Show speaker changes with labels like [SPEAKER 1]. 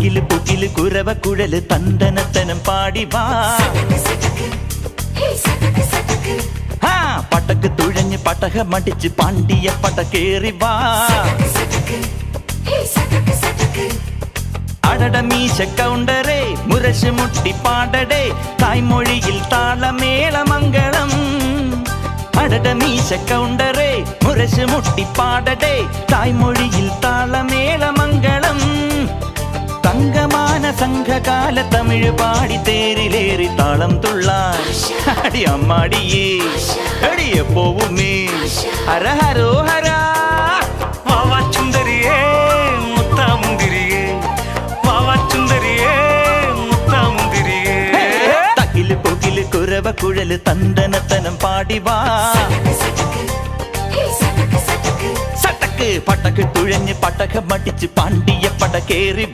[SPEAKER 1] തകില് പുകില് കുരവ കുഴല് തന്തനത്തനം പാടി വാ. പടക്ക് തുഴഞ്ഞ് പടക മടിച്ച് പാണ്ടിയ പടക്കേറി വാ. അടട മീശ കൗണ്ടറേ മുരശ് മുട്ടി പാടടേ തായ്മൊഴിയിൽ താളമേളമംഗളം. അടട മീശ കൗണ്ടറേ മുരശ് മുട്ടി പാടടേ തായ്മൊഴിയിൽ താളമേളമംഗളം. തങ്കമാന സംഘകാല തമിഴ് പാടി തേരിലേറി താളം തുള്ളാൻ അടി അമ്മാടിയേ അടിയ പോവുമേ ഹര ഹരോ ഹരാ.
[SPEAKER 2] വാവാ ചുന്ദരിയേ മുത്താമുന്തിരിയേ വാവാ ചുന്ദരിയേ മുത്താമുന്തിരിയേ.
[SPEAKER 1] തകില് പുകില് കുരവ കുഴല് തന്തനത്തനം പാടി വാ. സട്ടക്ക് പടക്ക് തുഴഞ്ഞ് പടക മടിച്ച് പാണ്ടിയ പടക്കേറി